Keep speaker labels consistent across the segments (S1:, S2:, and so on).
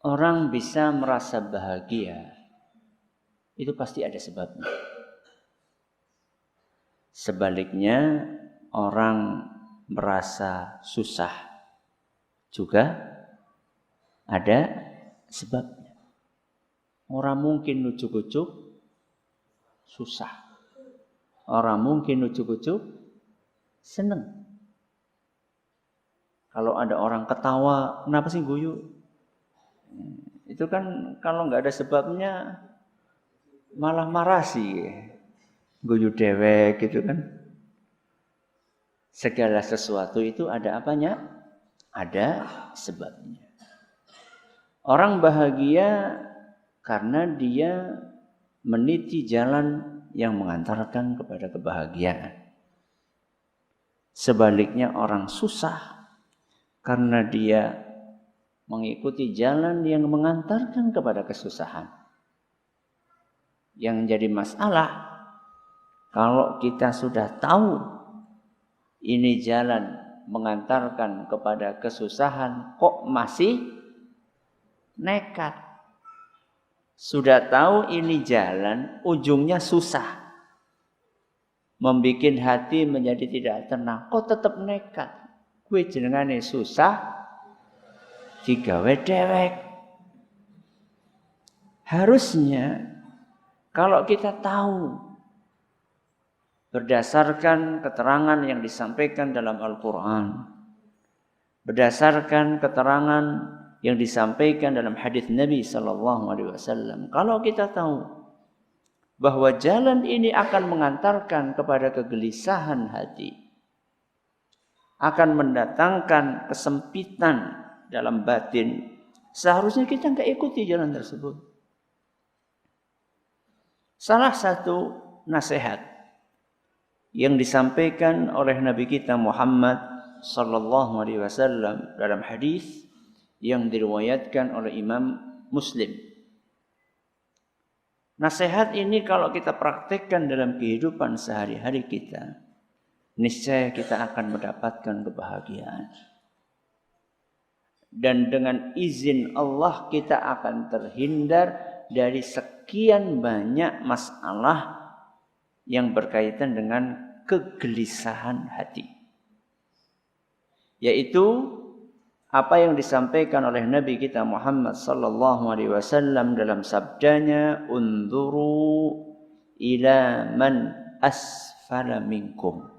S1: orang bisa merasa bahagia, itu pasti ada sebabnya. Sebaliknya, orang merasa susah juga ada sebabnya. Orang mungkin ujuk-ujuk susah. Orang mungkin ujuk-ujuk seneng. Kalau ada orang ketawa, kenapa sih guyu? Itu kan kalau nggak ada sebabnya malah marah sih. Guyu dewek gitu kan. Segala sesuatu itu ada apanya? Ada sebabnya. Orang bahagia karena dia meniti jalan yang mengantarkan kepada kebahagiaan. Sebaliknya orang susah karena dia mengikuti jalan yang mengantarkan kepada kesusahan. Yang jadi masalah, kalau kita sudah tahu ini jalan mengantarkan kepada kesusahan, kok masih nekat? Sudah tahu ini jalan, ujungnya susah. Membikin hati menjadi tidak tenang. Kok tetap nekat? Kuwi jenengane susah digawe dewek. Harusnya kalau kita tahu berdasarkan keterangan yang disampaikan dalam Al-Quran, berdasarkan keterangan yang disampaikan dalam hadis Nabi SAW, kalau kita tahu bahwa jalan ini akan mengantarkan kepada kegelisahan hati, akan mendatangkan kesempitan dalam batin, seharusnya kita nggak ikuti jalan tersebut. Salah satu nasihat yang disampaikan oleh Nabi kita Muhammad SAW dalam hadis yang diriwayatkan oleh Imam Muslim. Nasihat ini kalau kita praktekkan dalam kehidupan sehari-hari kita, niscaya kita akan mendapatkan kebahagiaan. Dan dengan izin Allah kita akan terhindar dari sekian banyak masalah yang berkaitan dengan kegelisahan hati. Yaitu apa yang disampaikan oleh Nabi kita Muhammad sallallahu alaihi wasallam dalam sabdanya, "Unzuru ila man asfala minkum."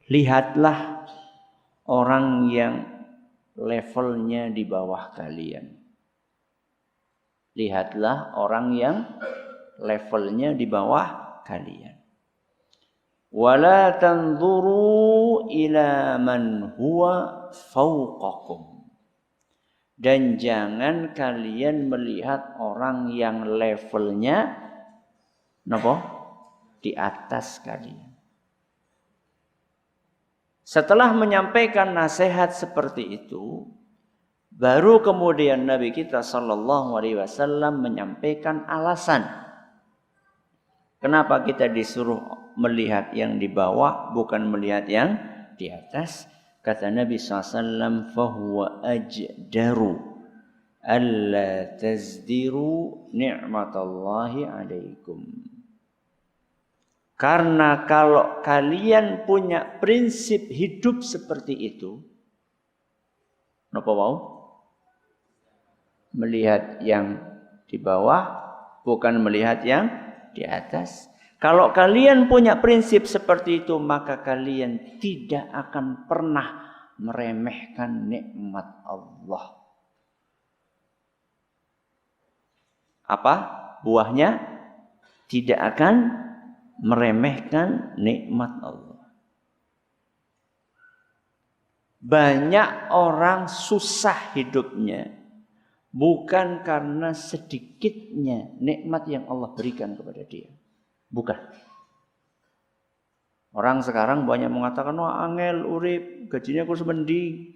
S1: Lihatlah orang yang levelnya di bawah kalian. Lihatlah orang yang levelnya di bawah kalian. Wala tanzuru ila man huwa fawqakum. Dan jangan kalian melihat orang yang levelnya napa? Di atas kalian. Setelah menyampaikan nasihat seperti itu, baru kemudian Nabi kita sallallahu alaihi wasallam menyampaikan alasan kenapa kita disuruh melihat yang di bawah, bukan melihat yang di atas. Kata Nabi SAW, fahuwa ajdaru alla tazdiru ni'matallahi alaikum. Karena kalau kalian punya prinsip hidup seperti itu, napa wau? Melihat yang di bawah, bukan melihat yang di atas. Kalau kalian punya prinsip seperti itu, maka kalian tidak akan pernah meremehkan nikmat Allah. Apa buahnya? Tidak akan meremehkan nikmat Allah. Banyak orang susah hidupnya bukan karena sedikitnya nikmat yang Allah berikan kepada dia. Bukan. Orang sekarang banyak mengatakan, wah angel urip, gajinya kurang semendi.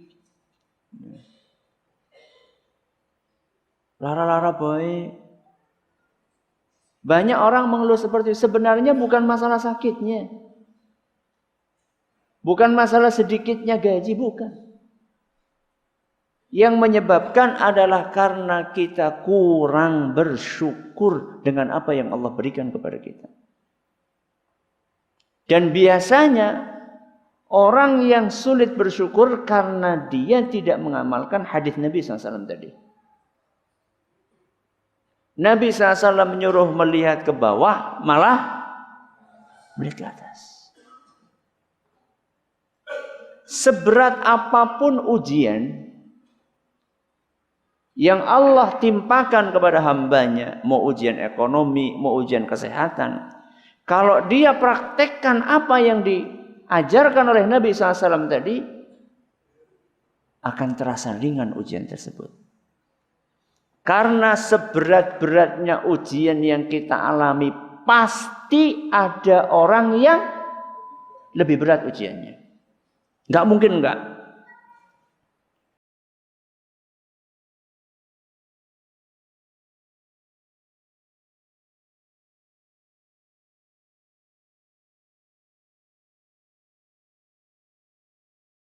S1: Lara-lara baik. Banyak orang mengeluh seperti itu. Sebenarnya bukan masalah sakitnya. Bukan masalah sedikitnya gaji, bukan. Yang menyebabkan adalah karena kita kurang bersyukur dengan apa yang Allah berikan kepada kita. Dan biasanya orang yang sulit bersyukur karena dia tidak mengamalkan hadis Nabi SAW tadi. Nabi SAW menyuruh melihat ke bawah, malah melihat ke atas. Seberat apapun ujian yang Allah timpakan kepada hambanya, mau ujian ekonomi, mau ujian kesehatan, kalau dia praktekkan apa yang diajarkan oleh Nabi SAW tadi, akan terasa ringan ujian tersebut. Karena seberat-beratnya ujian yang kita alami, pasti ada orang yang lebih berat ujiannya. Nggak mungkin enggak.